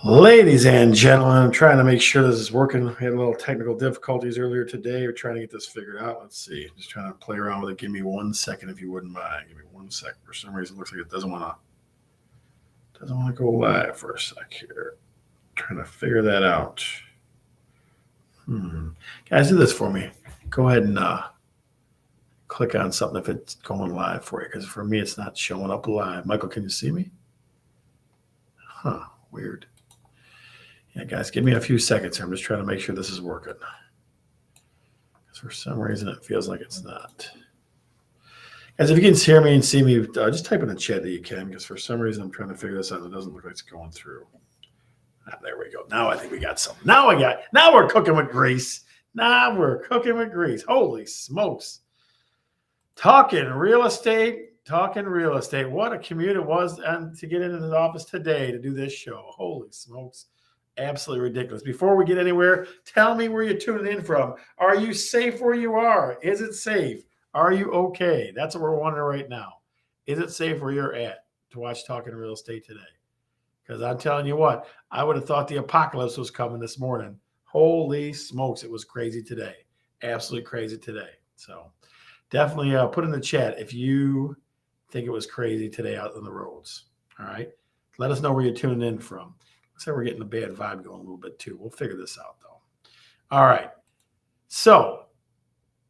Ladies and gentlemen, I'm trying to make sure this is working. We had a little technical difficulties earlier today. We're trying to get this figured out. Let's see. Just trying to play around with it. Give me 1 second if you wouldn't mind. Give me 1 second. For some reason, it looks like it doesn't want to go live for a sec here. Trying to figure that out. Guys, do this for me. Go ahead and click on something if it's going live for you, because for me, it's not showing up live. Michael, can you see me? Huh. Weird. Yeah, guys, give me a few seconds here. I'm just trying to make sure this is working. Because for some reason, it feels like it's not. Guys, if you can hear me and see me, just type in the chat that you can, because for some reason, I'm trying to figure this out. It doesn't look like it's going through. There we go. Now I think we got something. Now we're cooking with grease. Now we're cooking with grease. Holy smokes. Talking real estate. What a commute it was to get into the office today to do this show. Holy smokes. Absolutely ridiculous. Before we get anywhere, tell me where you're tuning in from. Are you safe where you are? Is it safe? Are you okay? That's what we're wondering right now. Is it safe where you're at to watch Talking Real Estate today? Because I'm telling you what, I would have thought the apocalypse was coming this morning. Holy smokes, it was crazy today. Absolutely crazy today. So definitely put in the chat if you think it was crazy today out on the roads. All right. Let us know where you're tuning in from. Looks like we're getting a bad vibe going a little bit too. We'll figure this out though. All right. So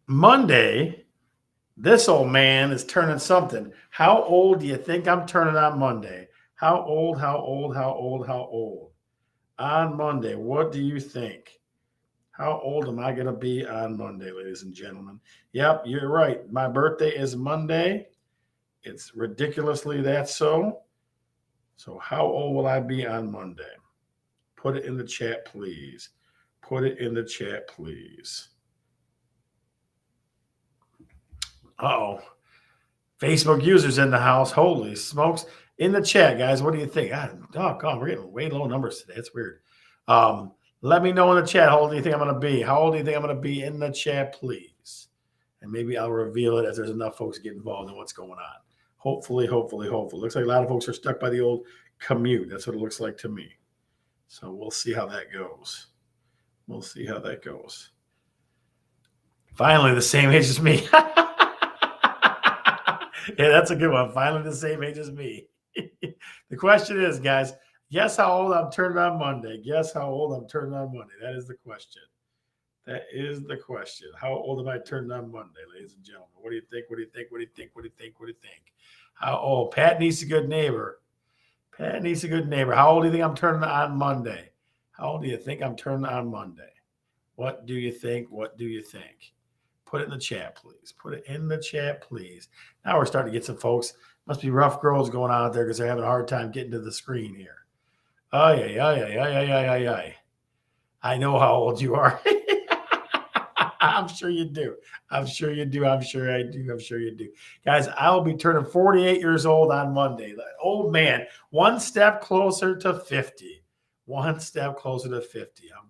Monday, this old man is turning something. How old do you think I'm turning on Monday? How old? On Monday, what do you think? How old am I going to be on Monday, ladies and gentlemen? Yep, you're right. My birthday is Monday. It's ridiculously that so. So how old will I be on Monday? Put it in the chat, please. Put it in the chat, please. Uh-oh. Facebook users in the house. Holy smokes. In the chat, guys, what do you think? God, we're getting way low numbers today. It's weird. Let me know in the chat. How old do you think I'm going to be? How old do you think I'm going to be in the chat, please? And maybe I'll reveal it as there's enough folks get involved in what's going on. Hopefully. Looks like a lot of folks are stuck by the old commute. That's what it looks like to me. So we'll see how that goes. Finally, the same age as me. Yeah, that's a good one. Finally, the same age as me. The question is, guys, guess how old I'm turning on Monday. That is the question. How old am I turning on Monday, ladies and gentlemen? What do you think? How old? Pat needs a good neighbor. How old do you think I'm turning on Monday? How old do you think I'm turning on Monday? What do you think? Put it in the chat, please. Now we're starting to get some folks. Must be rough girls going on out there because they're having a hard time getting to the screen here. Ay. I know how old you are. I'm sure you do. I'm sure you do. Guys, I will be turning 48 years old on Monday. Old man, one step closer to 50. I'm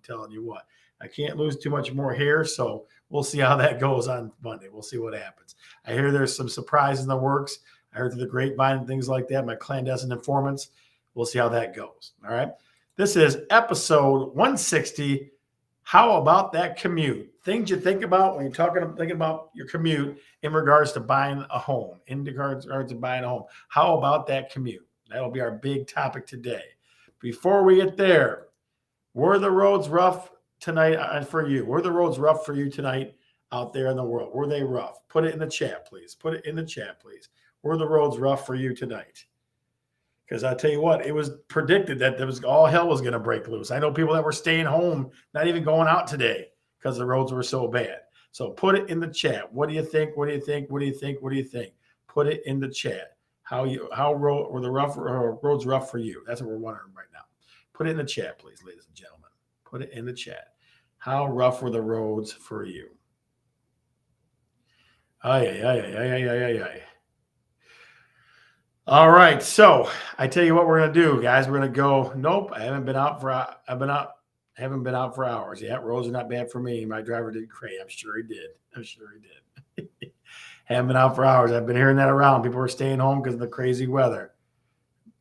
telling you what. I can't lose too much more hair, so we'll see how that goes on Monday. We'll see what happens. I hear there's some surprises in the works. I heard through the grapevine and things like that, my clandestine informants. We'll see how that goes. All right. This is episode 160. How about that commute? Things you think about when you're thinking about your commute in regards to buying a home. How about that commute? That'll be our big topic today. Before we get there, were the roads rough tonight for you? Were the roads rough for you tonight out there in the world? Were they rough? Put it in the chat, please. Were the roads rough for you tonight? Because I tell you what, it was predicted that there was all hell was going to break loose. I know people that were staying home, not even going out today because the roads were so bad. So put it in the chat. What do you think? Put it in the chat. How were the roads rough for you? That's what we're wondering right now. Put it in the chat, please, ladies and gentlemen. Put it in the chat. How rough were the roads for you? Ay. All right, so I tell you what we're gonna do, guys. We're gonna go. Nope, I haven't been out for hours. Yeah, roads are not bad for me. My driver did great. I'm sure he did. Haven't been out for hours. I've been hearing that around. People are staying home because of the crazy weather.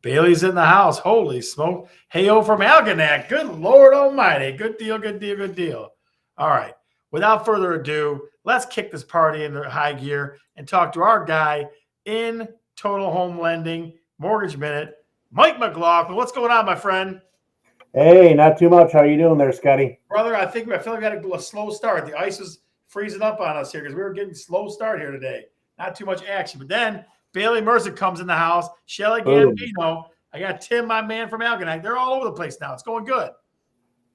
Bailey's in the house. Holy smoke. Hey-o from Algonac. Good Lord almighty. Good deal, good deal, good deal. All right. Without further ado, let's kick this party into high gear and talk to our guy in Total Home Lending, Mortgage Minute, Mike McLaughlin. What's going on, my friend? Hey, not too much. How you doing there, Scotty? Brother, I feel like we had a slow start. The ice was freezing up on us here because we were getting slow start here today. Not too much action. But then Bailey Mercer comes in the house. Shelly Gambino. I got Tim, my man from Algonac. They're all over the place now. It's going good.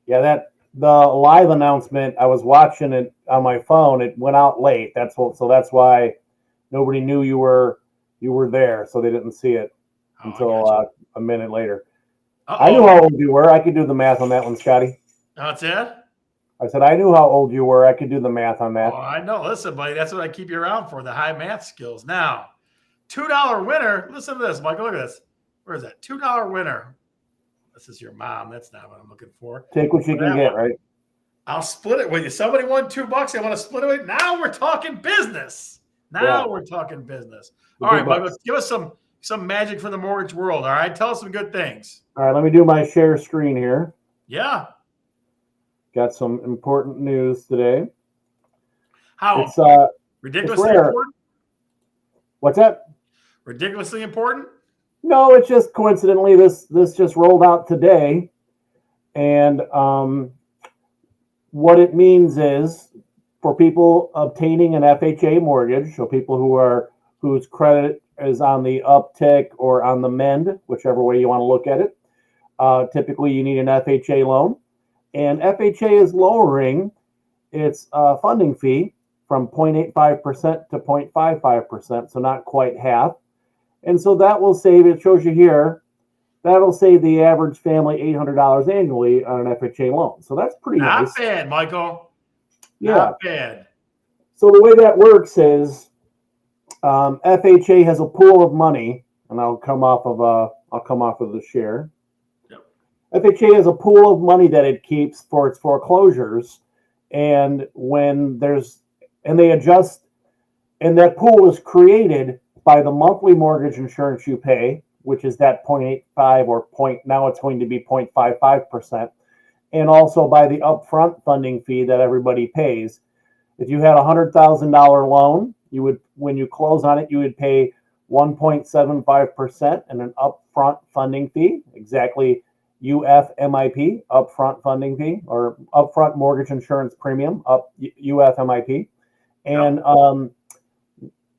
Yeah, the live announcement, I was watching it on my phone. It went out late. That's why nobody knew you were there, so they didn't see it until a minute later. I knew how old you were. I could do the math on that one, Scotty. That's it? I said I knew how old you were. I could do the math on that. Oh, I know. Listen, buddy, that's what I keep you around for, the high math skills. Now, $2 winner. Listen to this, Michael. Look at this. Where is that? $2 winner. This is your mom. That's not what I'm looking for. Take what you can get, right? I'll split it with you. Somebody won $2. I want to split it with you. Now we're talking business. We're talking business. All right, Michael, give us some magic from the mortgage world. All right, tell us some good things. All right, let me do my share screen here. Yeah. Got some important news today. How? It's ridiculously important? What's that? Ridiculously important? No, it's just coincidentally this just rolled out today, and what it means is for people obtaining an FHA mortgage, so people whose credit is on the uptick or on the mend, whichever way you want to look at it. Typically, you need an FHA loan, and FHA is lowering its funding fee from 0.85% to 0.55%, so not quite half. And so that will save, it shows you here, that'll save the average family $800 annually on an FHA loan. So that's pretty nice. Not bad, Michael. Yeah. Not bad. So the way that works is FHA has a pool of money, and I'll come off of the share. Yep. FHA has a pool of money that it keeps for its foreclosures, and they adjust, and that pool is created by the monthly mortgage insurance you pay, which is that 0.85 or now it's going to be 0.55%, and also by the upfront funding fee that everybody pays. If you had a $100,000 loan, when you close on it, you would pay 1.75% and an upfront funding fee, exactly UFMIP, upfront funding fee, or upfront mortgage insurance premium, UFMIP. And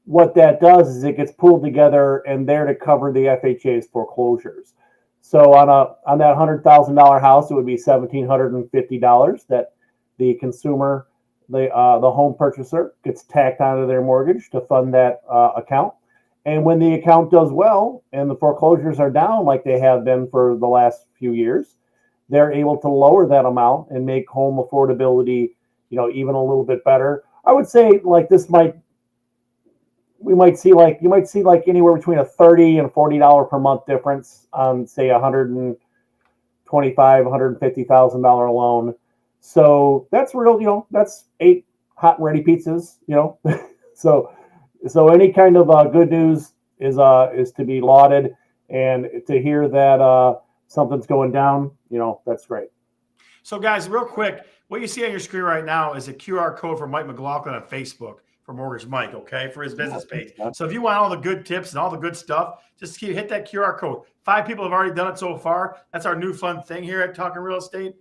what that does is it gets pulled together and there to cover the FHA's foreclosures. So on that $100,000 house, it would be $1,750 that the consumer, the home purchaser, gets tacked onto their mortgage to fund that account. And when the account does well and the foreclosures are down like they have been for the last few years, they're able to lower that amount and make home affordability, even a little bit better. I would say like you might see anywhere between a $30 and $40 per month difference on, say, $125,000, $150,000 loan. So that's real, that's 8 hot and ready pizzas, So any kind of good news is to be lauded, and to hear that something's going down, that's great. So guys, real quick, what you see on your screen right now is a QR code for Mike McLaughlin on Facebook for Mortgage Mike, okay, for his business page. So if you want all the good tips and all the good stuff, just hit that QR code. 5 people have already done it so far. That's our new fun thing here at Talking Real Estate.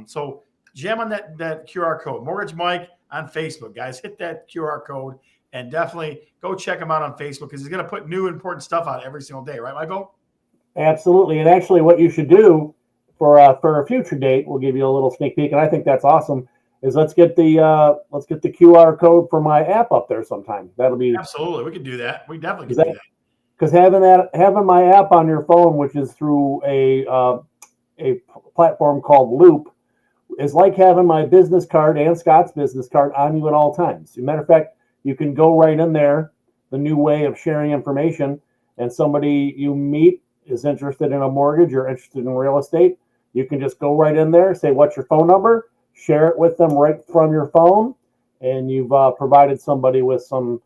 So jam on that QR code, Mortgage Mike on Facebook, guys. Hit that QR code and definitely go check him out on Facebook because he's going to put new important stuff out every single day, right, Michael? Absolutely. And actually, what you should do for a future date, we'll give you a little sneak peek, and I think that's awesome, is let's get the QR code for my app up there sometime. That'll be absolutely. We can do that. We definitely can do that. Because having my app on your phone, which is through a platform called Loop, is like having my business card and Scott's business card on you at all times. As a matter of fact, you can go right in there, the new way of sharing information, and somebody you meet is interested in a mortgage or interested in real estate, you can just go right in there, say, what's your phone number? Share it with them right from your phone, and you've provided somebody with some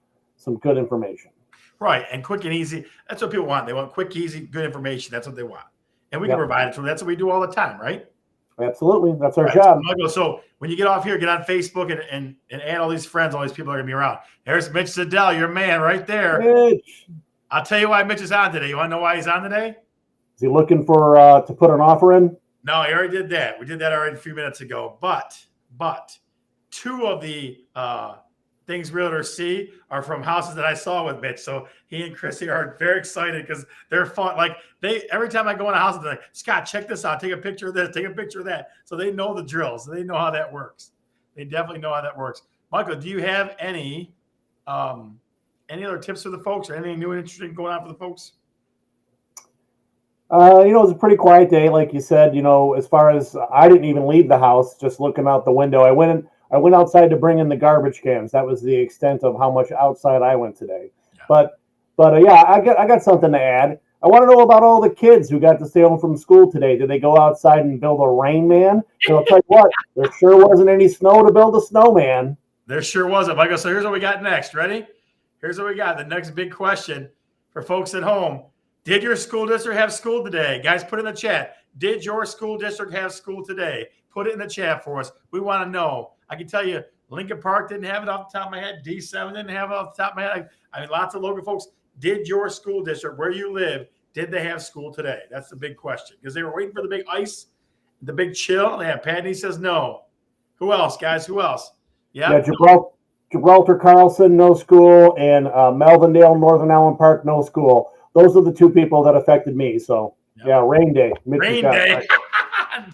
good information. Right. And quick and easy. That's what people want. They want quick, easy, good information. That's what they want. And we can Yep, provide it to them. That's what we do all the time, right? absolutely. That's our Right. So, job. Michael, so when you get off here, get on Facebook and add all these friends, all these people are going to be around. There's Mitch Siddell, your man right there. Mitch, I'll tell you why Mitch is on today. You want to know why he's on today? is he looking for to put an offer in? No, he already did that. We did that already a few minutes ago. But two of the things realtors see are from houses that I saw with Mitch. So he and Chrissy are very excited because they're fun. Like every time I go in a house, they're like, Scott, check this out. Take a picture of this. Take a picture of that. So they know the drills. So they know how that works. They definitely know how that works. Michael, do you have any other tips for the folks or anything new and interesting going on for the folks? It was a pretty quiet day, like you said. As far as I didn't even leave the house, just looking out the window. I went outside to bring in the garbage cans. That was the extent of how much outside I went today. Yeah. But yeah, I got something to add. I want to know about all the kids who got to stay home from school today. Did they go outside and build a rain man? I'll tell you what, there sure wasn't any snow to build a snowman. There sure wasn't, Michael. So here's what we got next. Ready? Here's what we got. The next big question for folks at home. Did your school district have school today? Guys, put in the chat. Did your school district have school today? Put it in the chat for us. We want to know. I can tell you, Lincoln Park didn't have it off the top of my head. D7 didn't have it off the top of my head. I mean, lots of local folks. Did your school district, where you live, did they have school today? That's the big question. Because they were waiting for the big ice, the big chill. They have Patty says no. Who else, guys? Who else? Yeah, Gibraltar Carlson, no school, and Melvindale, Northern Allen Park, no school. Those are the two people that affected me. So, yeah, rain day. Rain day. Right.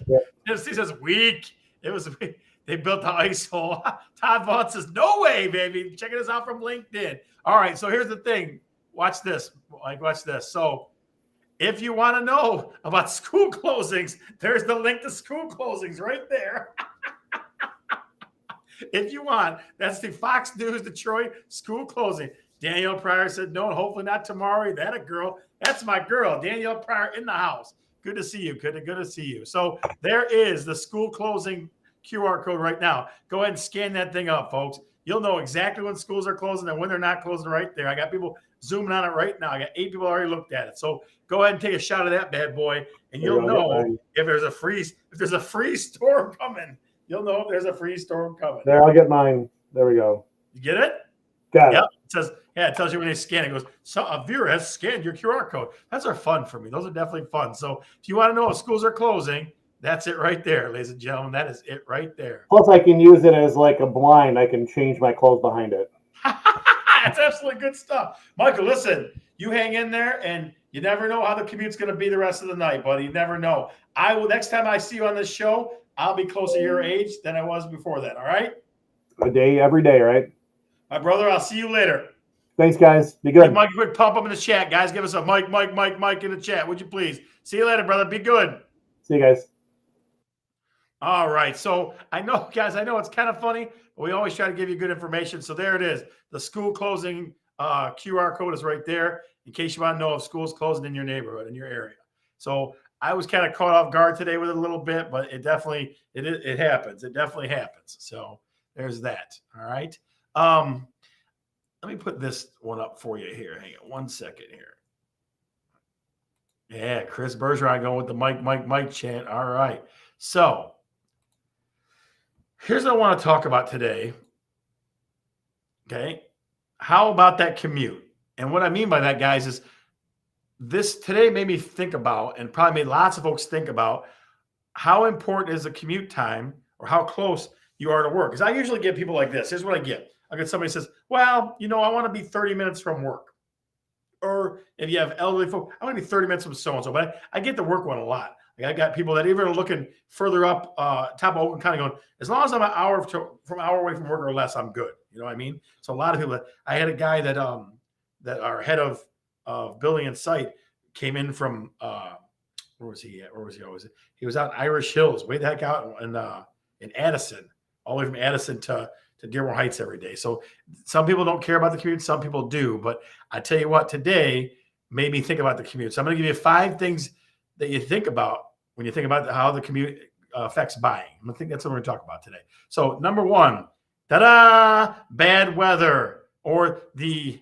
Yep. He says weak. It was weak. They built the ice hole. Todd Vaughn says, no way, baby. Checking us out from LinkedIn. All right, so here's the thing. Watch this. Watch this. So if you want to know about school closings, there's the link to school closings right there. If you want, that's the Fox News Detroit school closing. Danielle Pryor said no, and hopefully not tomorrow. That a girl. That's my girl, Danielle Pryor in the house. Good to see you. Good to see you. So there is the school closing QR code right now. Go ahead and scan that thing up, folks. You'll know exactly when schools are closing and when they're not closing right there. I got people zooming on it right now. I got 8 people already looked at it. So go ahead and take a shot of that bad boy, and you'll know if there's a free storm coming. You'll know if there's a free storm coming. There, I'll get mine. There we go. You get it? Got it. It says, it tells you when they scan it. It goes, so a viewer has scanned your QR code. Those are fun for me. Those are definitely fun. So if you want to know if schools are closing, that's it right there, ladies and gentlemen. That is it right there. Plus, I can use it as like a blind. I can change my clothes behind it. That's absolutely good stuff. Michael, listen, you hang in there, and you never know how the commute's going to be the rest of the night, buddy. You never know. I will. Next time I see you on this show, I'll be closer to your age than I was before that. All right? A day, every day, right? My brother, I'll see you later. Thanks, guys. Be good. Give Mike a quick pump up in the chat, guys. Give us a Mike in the chat, would you please? See you later, brother. Be good. See you guys. All right. So I know, guys, it's kind of funny, but we always try to give you good information. So there it is. The school closing QR code is right there in case you want to know if school's closing in your neighborhood, in your area. So I was kind of caught off guard today with it a little bit, but it definitely, it happens. It definitely happens. So there's that. All right. Let me put this one up for you here. Hang on 1 second here. Yeah, Chris Bergeron going with the Mike chant. All right. So here's what I want to talk about today. Okay. How about that commute? And what I mean by that, guys, is this today made me think about, and probably made lots of folks think about, how important is the commute time or how close you are to work. Because I usually get people like this. Here's what I get. I get somebody who says, well, I want to be 30 minutes from work. Or if you have elderly folk, I want to be 30 minutes from so-and-so. But I get the work one a lot. Like I got people that even are looking further up top of Oakland County going, as long as I'm an hour away from work or less, I'm good. You know what I mean? So a lot of people, I had a guy that our head of building and site came in from, where was he at? Where was he always? He was out in Irish Hills, way the heck out in Addison, all the way from Addison to Dearborn Heights every day. So some people don't care about the commute. Some people do. But I tell you what, today made me think about the commute. So I'm going to give you 5 things that you think about when you think about how the commute affects buying. I think that's what we're going to talk about today. So number 1, bad weather or the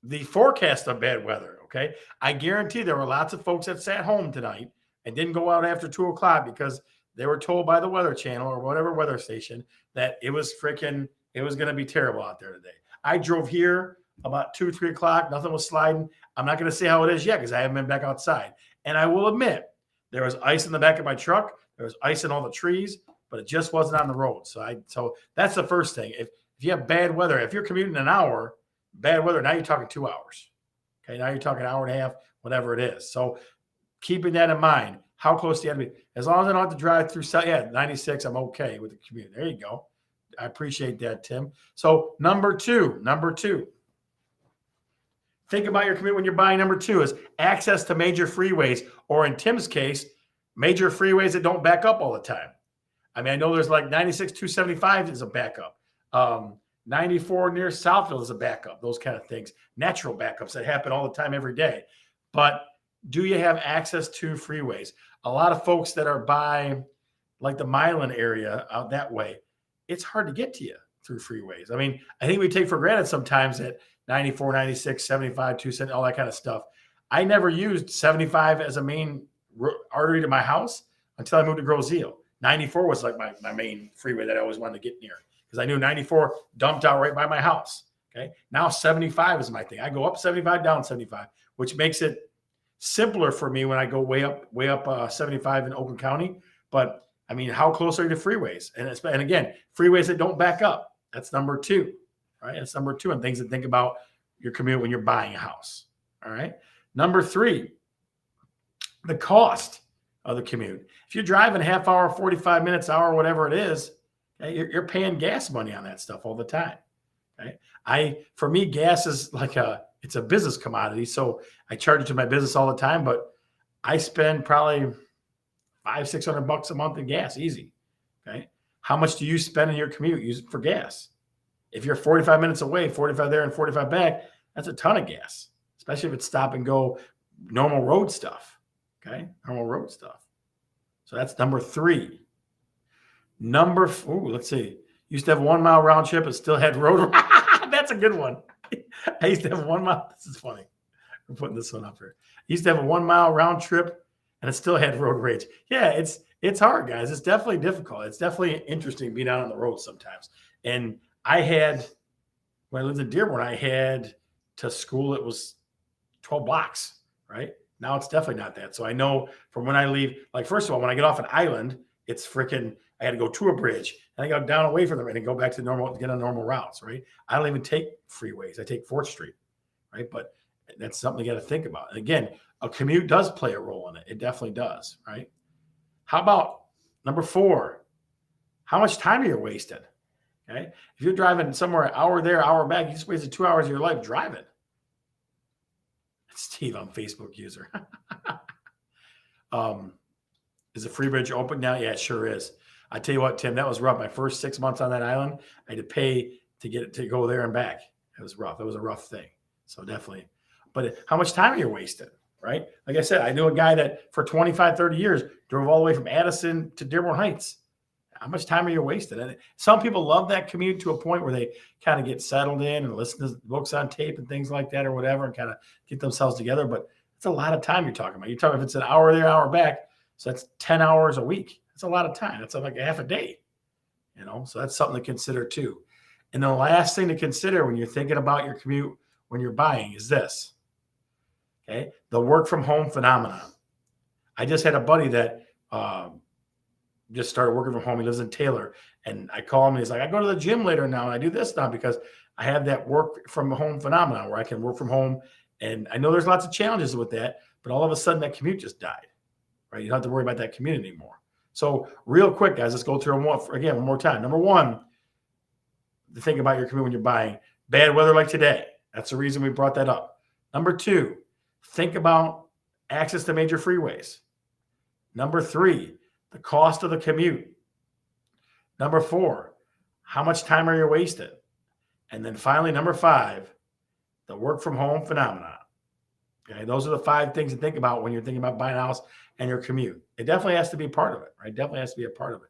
the forecast of bad weather. Okay. I guarantee there were lots of folks that sat home tonight and didn't go out after 2 o'clock because they were told by the Weather Channel or whatever weather station that it was going to be terrible out there today. I drove here about 2, 3 o'clock. Nothing was sliding. I'm not going to say how it is yet because I haven't been back outside. And I will admit there was ice in the back of my truck. There was ice in all the trees, but it just wasn't on the road. So that's the first thing. If you have bad weather, if you're commuting an hour, bad weather, now you're talking 2 hours. Okay, now you're talking an hour and a half, whatever it is. So keeping that in mind, how close do you have to be? As long as I don't have to drive through, 96, I'm okay with the commute. There you go. I appreciate that, Tim. So number two, think about your commute when you're buying. Number 2 is access to major freeways, or in Tim's case, major freeways that don't back up all the time. I mean, I know there's like 96, 275 is a backup. 94 near Southfield is a backup, those kind of things, natural backups that happen all the time, every day. But do you have access to freeways? A lot of folks that are by like the Milan area out that way, it's hard to get to you through freeways. I mean, I think we take for granted sometimes that 94, 96, 75, 270, all that kind of stuff. I never used 75 as a main artery to my house until I moved to Grosse Ile. 94 was like my main freeway that I always wanted to get near because I knew 94 dumped out right by my house. Okay. Now 75 is my thing. I go up 75, down 75, which makes it simpler for me when I go way up 75 in Oakland County. But I mean, how close are you to freeways? And again, freeways that don't back up. That's number 2, right? That's number 2 and things to think about your commute when you're buying a house. All right. Number 3, the cost of the commute. If you're driving a half hour, 45 minutes, hour, whatever it is, okay, you're paying gas money on that stuff all the time. Okay. For me, gas is like it's a business commodity. So I charge it to my business all the time, but I spend probably $500-600 a month in gas, easy. Okay. How much do you spend in your commute using for gas? If you're 45 minutes away, 45 there and 45 back, that's a ton of gas, especially if it's stop and go, normal road stuff. Okay. Normal road stuff. So that's number 3. Let's see. Used to have 1 mile round trip and still had road. That's a good one. I used to have 1 mile. This is funny. I'm putting this one up here. I used to have a 1 mile round trip and it still had road rage. Yeah, it's hard, guys. It's definitely difficult. It's definitely interesting being out on the road sometimes. And when I lived in Dearborn, I had to school, it was 12 blocks, right? Now it's definitely not that. So I know from when I leave, like, first of all, when I get off an island, it's I had to go to a bridge and I got down away from them and go back to get on normal routes, right? I don't even take freeways. I take 4th Street, right? But that's something you got to think about. And again, a commute does play a role in it. It definitely does, right? How about number 4? How much time are you wasting? Okay. If you're driving somewhere an hour there, hour back, you just wasted 2 hours of your life driving. Steve, I'm a Facebook user. Is the free bridge open now? Yeah, it sure is. I tell you what, Tim, that was rough. My first 6 months on that island, I had to pay to get it to go there and back. It was rough. It was a rough thing. So definitely. But how much time are you wasting, right? Like I said, I knew a guy that for 25, 30 years drove all the way from Addison to Dearborn Heights. How much time are you wasting? And some people love that commute to a point where they kind of get settled in and listen to books on tape and things like that or whatever and kind of get themselves together. But it's a lot of time you're talking about. You're talking if it's an hour there, hour back. So that's 10 hours a week. That's a lot of time. That's like a half a day, so that's something to consider too. And the last thing to consider when you're thinking about your commute, when you're buying, is this, okay? The work from home phenomenon. I just had a buddy that just started working from home. He lives in Taylor, and I call him and he's like, I go to the gym later now and I do this now because I have that work from home phenomenon where I can work from home. And I know there's lots of challenges with that, but all of a sudden that commute just died, right? You don't have to worry about that commute anymore. So real quick, guys, let's go through them one more time. Number 1, to think about your commute when you're buying. Bad weather like today. That's the reason we brought that up. Number 2, think about access to major freeways. Number 3, the cost of the commute. Number 4, how much time are you wasting? And then finally, number 5, the work from home phenomenon. Okay, those are the 5 things to think about when you're thinking about buying a house and your commute. It definitely has to be a part of it, right? Definitely has to be a part of it.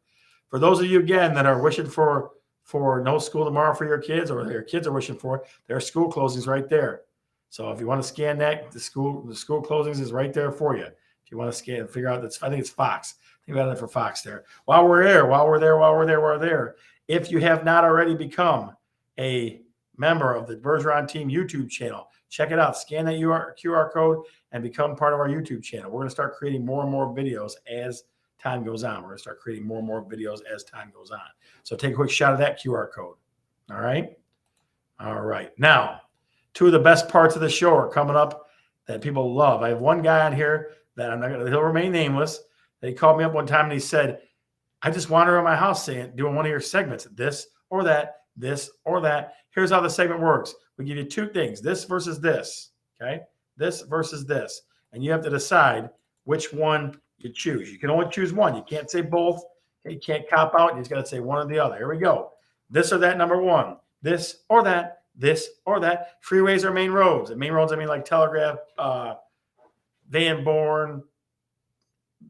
For those of you, again, that are wishing for no school tomorrow for your kids, or your kids are wishing for it, there are school closings right there. So if you want to scan that, the school closings is right there for you. If you want to scan and figure out I think it's Fox. Think about it for Fox there. While we're there, if you have not already become a member of the Bergeron Team YouTube channel, check it out. Scan that QR code and become part of our YouTube channel. We're going to start creating more and more videos as time goes on. We're going to start creating more and more videos as time goes on. So take a quick shot of that QR code. All right. All right. Now, two of the best parts of the show are coming up that people love. I have one guy on here that he'll remain nameless. He called me up one time and he said, I just wander around my house doing one of your segments, this or that, this or that. Here's how the segment works. We give you two things, this versus this, okay? This versus this. And you have to decide which one you choose. You can only choose one. You can't say both. Okay? You can't cop out. You just got to say one or the other. Here we go. This or that, number one. This or that, this or that. Freeways or main roads. And main roads, I mean like Telegraph, Van Born,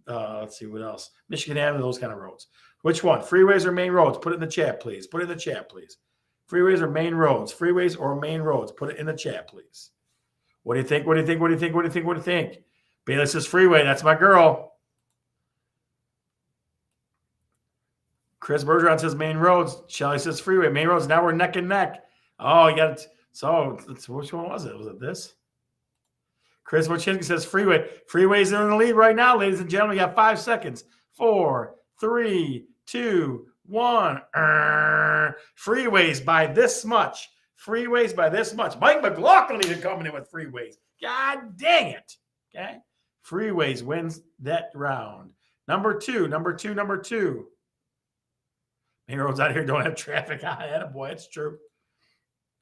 let's see what else. Michigan Avenue, those kind of roads. Which one? Freeways or main roads? Put it in the chat, please. Put it in the chat, please. Freeways or main roads? Freeways or main roads? Put it in the chat, please. What do you think? What do you think? What do you think? What do you think? What do you think? Bailey says freeway. That's my girl. Chris Bergeron says main roads. Shelly says freeway. Main roads. Now we're neck and neck. Oh, you got it. So which one was it? Was it this? Chris Wojcinski says freeway. Freeways are in the lead right now, ladies and gentlemen. We got 5 seconds. 4, 3, 2, 1. Freeways by this much. Freeways by this much. Mike McLaughlin even coming in with freeways. God dang it. Okay. Freeways wins that round. Number two. Main roads out here don't have traffic. Boy, it's true.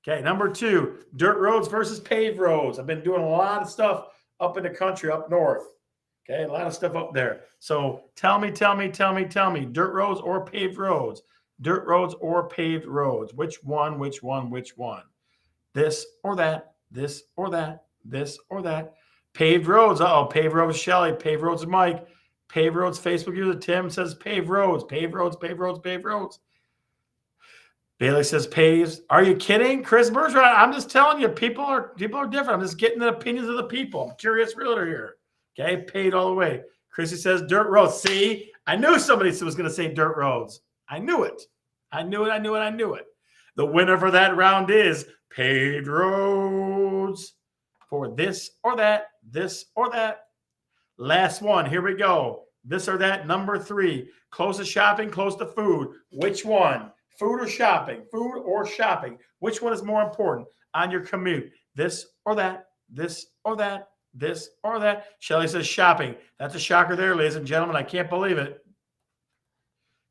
Okay, number 2, dirt roads versus paved roads. I've been doing a lot of stuff up in the country, up north. Okay, a lot of stuff up there. So tell me, dirt roads or paved roads? Dirt roads or paved roads? Which one? This or that, this or that, this or that. Paved roads. Uh-oh, paved roads, Shelly. Paved roads, Mike. Paved roads, Facebook user Tim says paved roads. Paved roads. Bailey says paves. Are you kidding? Chris Bergeron, I'm just telling you, people are different. I'm just getting the opinions of the people. I'm curious realtor here. Okay, paid all the way. Chrissy says dirt roads. See, I knew somebody was going to say dirt roads. I knew it. The winner for that round is paved roads for this or that, this or that. Last one. Here we go. This or that. Number 3. Close to shopping, close to food. Which one? Food or shopping? Food or shopping? Which one is more important on your commute? This or that? This or that? This or that? Shelly says shopping. That's a shocker there, ladies and gentlemen. I can't believe it.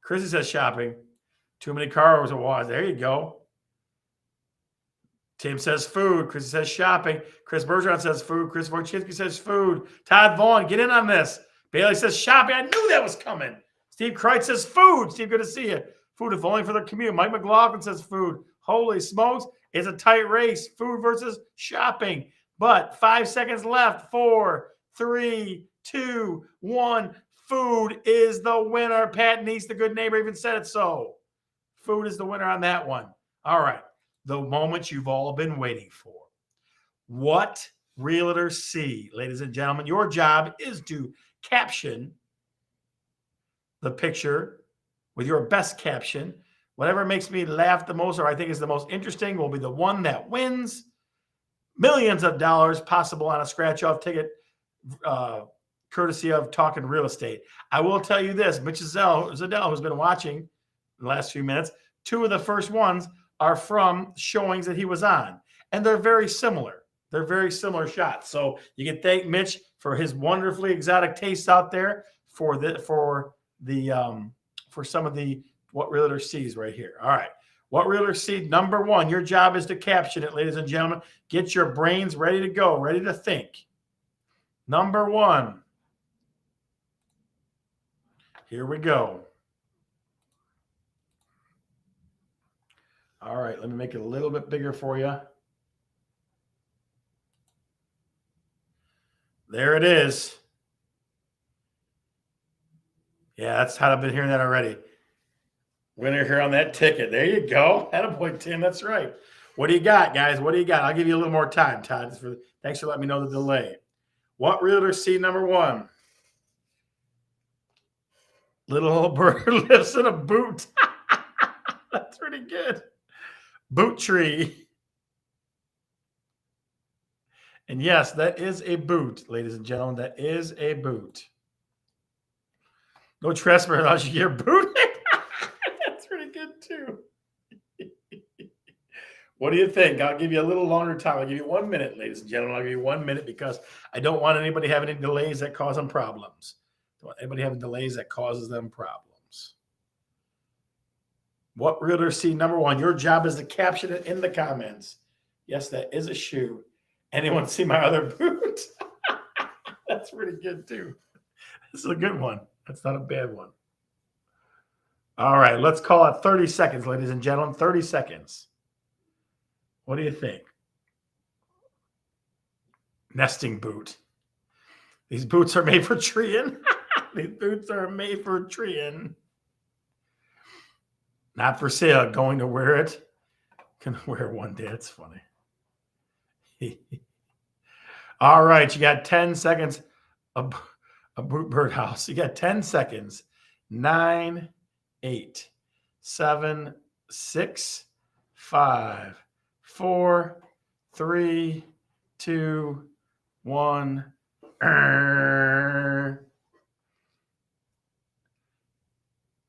Chrissy says shopping. Too many cars to watch. There you go. Tim says food. Chris says shopping. Chris Bergeron says food. Chris Wojcinski says food. Todd Vaughn, get in on this. Bailey says shopping. I knew that was coming. Steve Kreitz says food. Steve, good to see you. Food, if only for the commute. Mike McLaughlin says food. Holy smokes. It's a tight race. Food versus shopping. But 5 seconds left. 4, 3, 2, 1. Food is the winner. Pat Neese, the good neighbor, even said it so. Food is the winner on that one. All right. The moment you've all been waiting for. What realtors see, ladies and gentlemen, your job is to caption the picture with your best caption. Whatever makes me laugh the most or I think is the most interesting will be the one that wins millions of dollars possible on a scratch-off ticket, courtesy of Talking Real Estate. I will tell you this, Mitch Zadell, who's been watching the last few minutes, 2 of the first ones are from showings that he was on, and they're very similar. They're very similar shots. So you can thank Mitch for his wonderfully exotic tastes out there for some of the what realtor sees right here. All right. What realtor see? Number 1, your job is to caption it, ladies and gentlemen. Get your brains ready to go, ready to think. Number 1. Here we go. All right, let me make it a little bit bigger for you. There it is. Yeah, that's how I've been hearing that already. Winner here on that ticket. There you go. Attaboy, Tim. That's right. What do you got, guys? What do you got? I'll give you a little more time, Todd. Thanks for letting me know the delay. What realtor see number one? Little old bird lives in a boot. That's pretty good. Boot tree. And yes, that is a boot, ladies and gentlemen. That is a boot. No trespass unless you get booted. That's pretty good too. What do you think? I'll give you a little longer time. I'll give you 1 minute, ladies and gentlemen. I'll give you 1 minute because I don't want anybody having any delays that cause them problems. Don't want anybody having delays that causes them problems. What realtor see number one? Your job is to caption it in the comments. Yes, that is a shoe. Anyone see my other boot? That's pretty good too. This is a good one. That's not a bad one. All right, let's call it 30 seconds, ladies and gentlemen. 30 seconds. What do you think? Nesting boot. These boots are made for treeing. These boots are made for treeing. Not for sale. Going to wear it. Gonna wear it one day. It's funny. All right, you got 10 seconds. A boot birdhouse. You got 10 seconds. 9, 8, 7, 6, 5, 4, 3, 2, 1.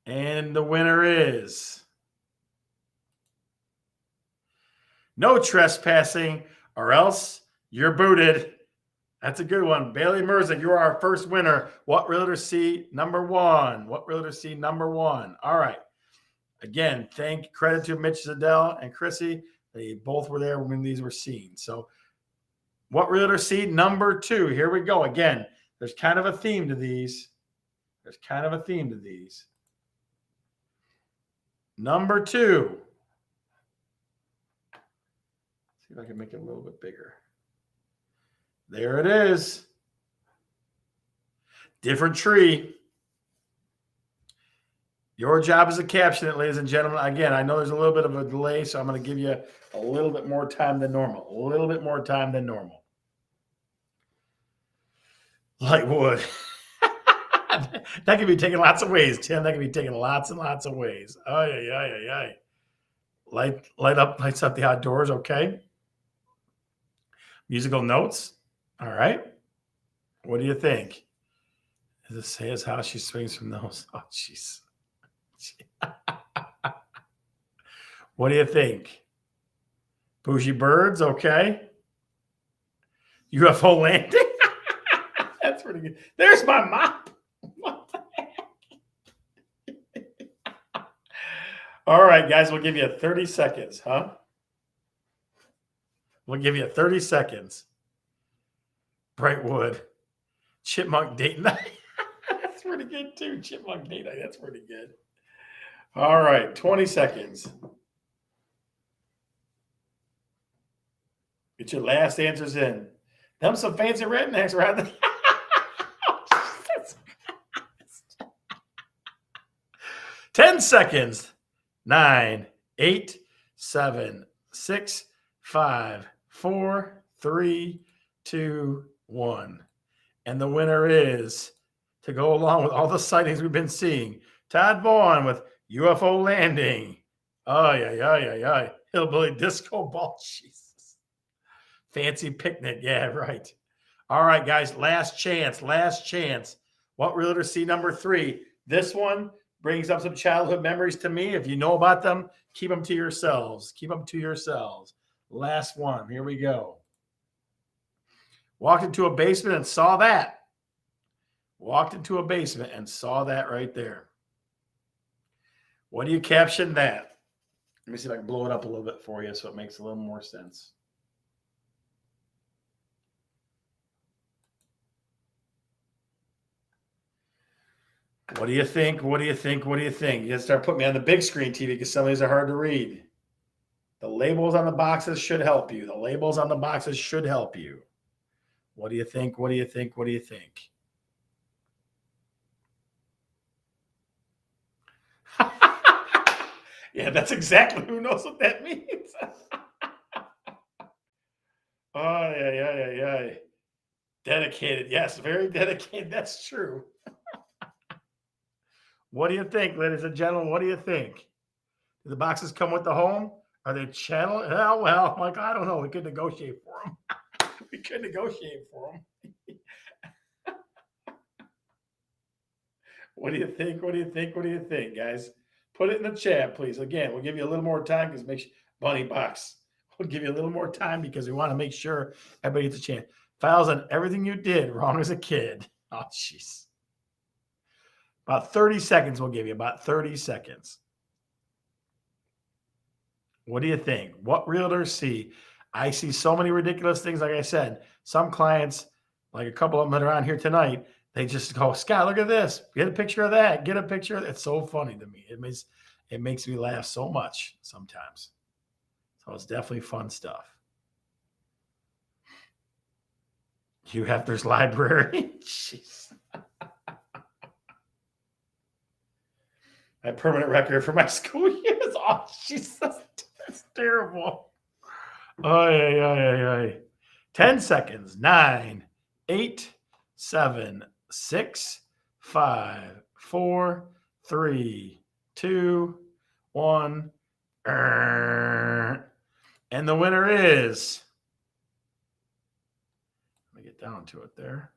And the winner is no trespassing or else you're booted. That's a good one. Bailey Merzick, you are our first winner. What realtor see number one? What realtor see number one? All right. Again, credit to Mitch Zadell and Chrissy. They both were there when these were seen. So what realtor see number two? Here we go. Again, there's kind of a theme to these. Number two. See if I can make it a little bit bigger. There it is. Different tree. Your job is to caption it, ladies and gentlemen. Again, I know there's a little bit of a delay, so I'm going to give you a little bit more time than normal. Light wood. That can be taken lots of ways, Tim. That can be taken lots and lots of ways. Lights up the outdoors, okay. Musical notes. All right. What do you think? Does it say as how she swings from those? Oh, jeez. What do you think? Bougie birds, okay. UFO landing. That's pretty good. There's my mop. What the heck? All right, guys, we'll give you 30 seconds, huh? We'll give you 30 seconds. Brightwood. Chipmunk date night. That's pretty good too. Chipmunk date night. That's pretty good. All right, 20 seconds. Get your last answers in. Them some fancy rednecks right there. 10 seconds. 9, 8, 7, 6, 5, 4, 3, 2, 1. And the winner is, to go along with all the sightings we've been seeing, Todd Vaughn with UFO landing. Hillbilly disco ball. Jesus. Fancy picnic. Yeah, right. All right, guys. Last chance. What realtor see number 3? This one brings up some childhood memories to me. If you know about them, keep them to yourselves. Last one. Here we go. Walked into a basement and saw that. Right there. What do you caption that? Let me see if I can blow it up a little bit for you so it makes a little more sense. What do you think? You gotta start putting me on the big screen TV because some of these are hard to read. The labels on the boxes should help you. What do you think? Yeah, that's exactly who knows what that means. yeah. Dedicated. Yes, very dedicated. That's true. What do you think, ladies and gentlemen? What do you think? Do the boxes come with the home? Are they channel? Oh, well, like, I don't know. We could negotiate for them. We could negotiate for them. What do you think? What do you think? What do you think, guys? Put it in the chat, please. Again, we'll give you a little more time because make sure, Bunny Box. We'll give you a little more time because we want to make sure everybody gets a chance. Files on everything you did wrong as a kid. Oh, jeez. About 30 seconds we'll give you. About 30 seconds. What do you think? What realtors see? I see so many ridiculous things. Like I said, some clients, like a couple of them that are on here tonight, they just go, Scott, look at this. Get a picture of that. Get a picture of that. It's so funny to me. It makes me laugh so much sometimes. So it's definitely fun stuff. You have there's library. Jeez. My permanent record for my school years. Oh, jeez, that's terrible. Oh, yeah. 10 seconds. 9, 8, 7, 6, 5, 4, 3, 2, 1. And the winner is. Let me get down to it there.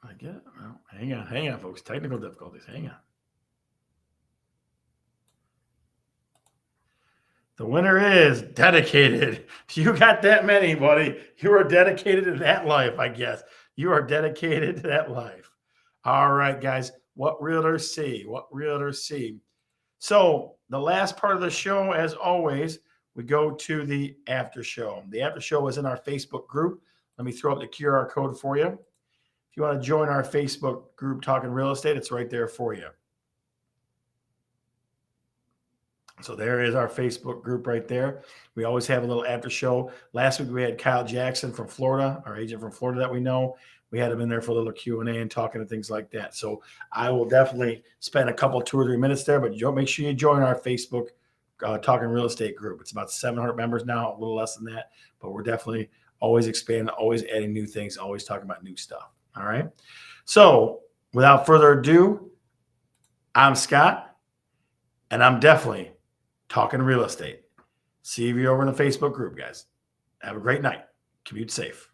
I get it. Well, hang on, folks. Technical difficulties. Hang on. The winner is dedicated. You got that many, buddy. You are dedicated to that life, I guess. You are dedicated to that life. All right, guys. What realtors see? What realtors see? So the last part of the show, as always, we go to the after show. The after show is in our Facebook group. Let me throw up the QR code for you. If you want to join our Facebook group, Talking Real Estate, it's right there for you. So there is our Facebook group right there. We always have a little after show. Last week we had Kyle Jackson from Florida, our agent from Florida that we know. We had him in there for a little Q&A and talking and things like that. So I will definitely spend a couple, 2 or 3 minutes there, but make sure you join our Facebook Talking Real Estate group. It's about 700 members now, a little less than that, but we're definitely always expanding, always adding new things, always talking about new stuff. All right. So without further ado, I'm Scott, and I'm definitely talking real estate. See you over in the Facebook group, guys. Have a great night. Commute safe.